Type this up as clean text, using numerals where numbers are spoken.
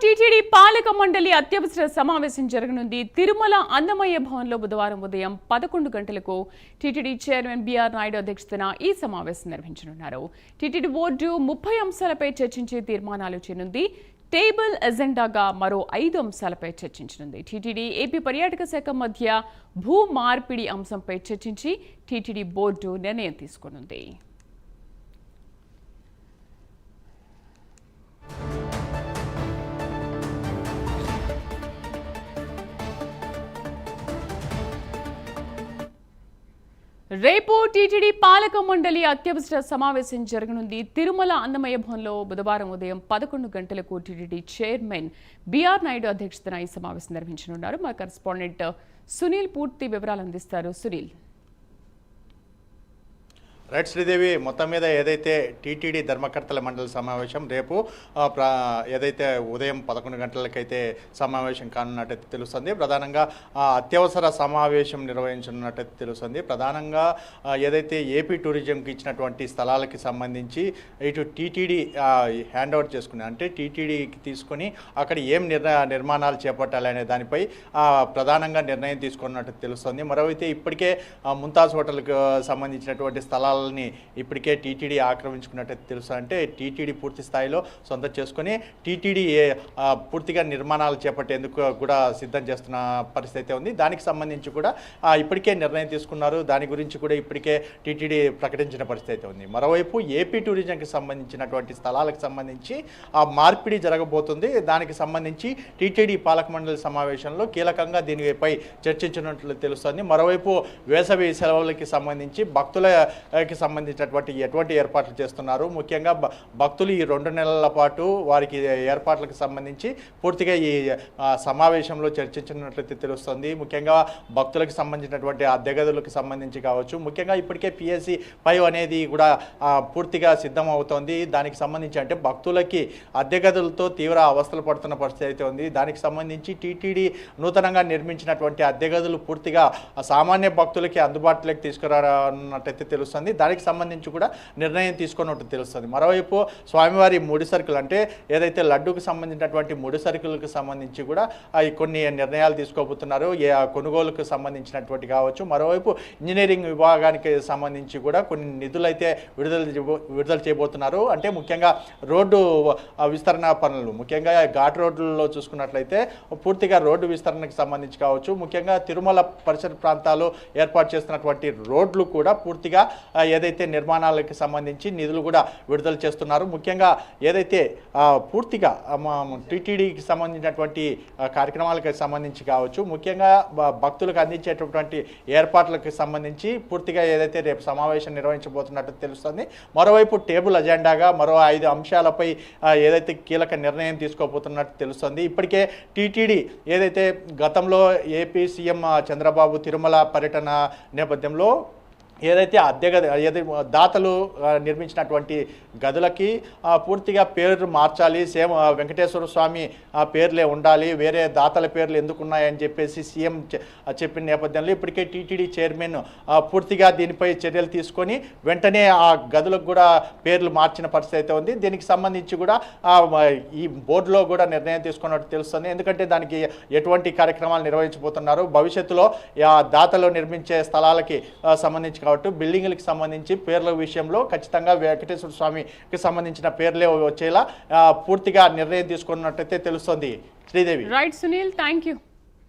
TTD పాలక మండలి అత్యవసర సమావేశం జరగనుంది. తిరుమల అన్నమయ్య భవన్లో బుధవారం ఉదయం 11 గంటలకు టీటీడీ చైర్మన్ బిఆర్ నాయుడు అధ్యక్షతన ఈ సమావేశం నిర్వహించనున్నారు. టీటీడీ బోర్డు 30 అంశాలపై చర్చించే తీర్మానాలు చేయనుంది. టేబుల్ ఎజెండాగా మరో 5 అంశాలపై చర్చించనుంది. టీటీడీ ఏపీ పర్యాటక శాఖ మధ్య భూ మార్పిడి అంశంపై చర్చించి టీటీడీ బోర్డు నిర్ణయం తీసుకోనుంది. రేపు టీటీడీ పాలక మండలి అత్యవసర సమావేశం జరగనుంది. తిరుమల అన్నమయ్య భవన్లో బుధవారం ఉదయం 11 గంటలకు టీటీడీ చైర్మన్ బిఆర్ నాయుడు అధ్యక్షతన ఈ సమావేశం నిర్వహించనున్నారు. మా కరెస్పాండెంట్ సునీల్ పూర్తి వివరాలు అందిస్తారు. సునీల్. రైట్ శ్రీదేవి, మొత్తం మీద ఏదైతే టీటీడీ ధర్మకర్తల మండలి సమావేశం రేపు ఏదైతే ఉదయం 11 గంటలకైతే సమావేశం కానున్నట్టయితే తెలుస్తుంది. ప్రధానంగా అత్యవసర సమావేశం నిర్వహించనున్నట్టయితే తెలుస్తుంది. ప్రధానంగా ఏదైతే ఏపీ టూరిజంకి ఇచ్చినటువంటి స్థలాలకి సంబంధించి ఇటు టీటీడీ హ్యాండ్ ఓవర్ చేసుకుని, అంటే టీటీడీకి తీసుకొని అక్కడ ఏం నిర్మాణాలు చేపట్టాలి అనే దానిపై ప్రధానంగా నిర్ణయం తీసుకున్నట్టు తెలుస్తుంది. మరోవైతే ఇప్పటికే ముంతాజ్ హోటల్కి సంబంధించినటువంటి స్థలాలు ఇప్పటికే టీటీడీ ఆక్రమించుకున్నట్టు తెలుసు. అంటే టీటీడీ పూర్తి స్థాయిలో సొంతం చేసుకుని టీటీడీ పూర్తిగా నిర్మాణాలు చేపట్టేందుకు కూడా సిద్ధం చేస్తున్న పరిస్థితి ఉంది. దానికి సంబంధించి కూడా ఇప్పటికే నిర్ణయం తీసుకున్నారు. దాని గురించి కూడా ఇప్పటికే టీటీడీ ప్రకటించిన పరిస్థితి ఉంది. మరోవైపు ఏపీ టూరిజంకి సంబంధించినటువంటి స్థలాలకు సంబంధించి మార్పిడి జరగబోతుంది. దానికి సంబంధించి టీటీడీ పాలక మండలి సమావేశంలో కీలకంగా దీనిపై చర్చించినట్లు తెలుస్తుంది. మరోవైపు వేసవి సెలవులకి సంబంధించి భక్తులకి సంబంధించినటువంటి ఎటువంటి ఏర్పాట్లు చేస్తున్నారు, ముఖ్యంగా భక్తులు ఈ 2 నెలల పాటు వారికి ఏర్పాట్లకు సంబంధించి పూర్తిగా ఈ సమావేశంలో చర్చించినట్లయితే తెలుస్తుంది. ముఖ్యంగా భక్తులకు సంబంధించినటువంటి అద్దె గదులకు సంబంధించి కావచ్చు, ముఖ్యంగా ఇప్పటికే పిఎస్సి 5 అనేది కూడా పూర్తిగా సిద్ధం అవుతోంది. దానికి సంబంధించి అంటే భక్తులకి అద్దె గదులతో తీవ్ర అవస్థలు పడుతున్న పరిస్థితి అయితే ఉంది. దానికి సంబంధించి టీటీడీ నూతనంగా నిర్మించినటువంటి అద్దె గదులు పూర్తిగా సామాన్య భక్తులకి అందుబాటులోకి తీసుకురానున్నట్టయితే తెలుస్తుంది. దానికి సంబంధించి కూడా నిర్ణయం తీసుకున్నట్టు తెలుస్తుంది. మరోవైపు స్వామివారి ముడి సరుకులు, అంటే ఏదైతే లడ్డూకి సంబంధించినటువంటి ముడి సరుకులకు సంబంధించి కూడా కొన్ని నిర్ణయాలు తీసుకోబోతున్నారు. కొనుగోలుకు సంబంధించినటువంటి కావచ్చు. మరోవైపు ఇంజనీరింగ్ విభాగానికి సంబంధించి కూడా కొన్ని నిధులు అయితే విడుదల చేయబోతున్నారు. అంటే ముఖ్యంగా రోడ్డు విస్తరణ పనులు, ముఖ్యంగా ఘాట్ రోడ్లలో చూసుకున్నట్లయితే పూర్తిగా రోడ్డు విస్తరణకు సంబంధించి కావచ్చు, ముఖ్యంగా తిరుమల పరిసర ప్రాంతాలు ఏర్పాటు చేస్తున్నటువంటి రోడ్లు కూడా పూర్తిగా ఏదైతే నిర్మాణాలకు సంబంధించి నిధులు కూడా విడుదల చేస్తున్నారు. ముఖ్యంగా ఏదైతే పూర్తిగా టీటీడీకి సంబంధించినటువంటి కార్యక్రమాలకు సంబంధించి కావచ్చు, ముఖ్యంగా భక్తులకు అందించేటటువంటి ఏర్పాట్లకు సంబంధించి పూర్తిగా ఏదైతే రేపు సమావేశం నిర్వహించబోతున్నట్టు తెలుస్తుంది. మరోవైపు టేబుల్ అజెండాగా మరో 5 అంశాలపై ఏదైతే కీలక నిర్ణయం తీసుకోబోతున్నట్టు తెలుస్తుంది. ఇప్పటికే టీటీడీ ఏదైతే గతంలో ఏపీ సీఎం చంద్రబాబు తిరుమల పర్యటన నేపథ్యంలో ఏదైతే దాతలు నిర్మించినటువంటి గదులకి పూర్తిగా పేరు మార్చాలి, సేమ్ వెంకటేశ్వర స్వామి పేర్లే ఉండాలి, వేరే దాతల పేర్లు ఎందుకున్నాయని చెప్పేసి సీఎం చెప్పిన నేపథ్యంలో ఇప్పటికే టీటీడీ చైర్మన్ పూర్తిగా దీనిపై చర్యలు తీసుకొని వెంటనే ఆ గదులకు కూడా పేర్లు మార్చిన పరిస్థితి అయితే ఉంది. దీనికి సంబంధించి కూడా ఈ బోర్డులో కూడా నిర్ణయం తీసుకున్నట్టు తెలుస్తుంది. ఎందుకంటే దానికి ఎటువంటి కార్యక్రమాలు నిర్వహించబోతున్నారు, భవిష్యత్తులో దాతలు నిర్మించే స్థలాలకి సంబంధించి కాబట్టి బిల్డింగ్లకు సంబంధించి పేర్ల విషయంలో ఖచ్చితంగా వెంకటేశ్వర స్వామికి సంబంధించిన పేర్లే వచ్చేలా పూర్తిగా నిర్ణయం తీసుకున్నట్టయితే తెలుస్తుంది. Sridevi. Right Sunil, thank you.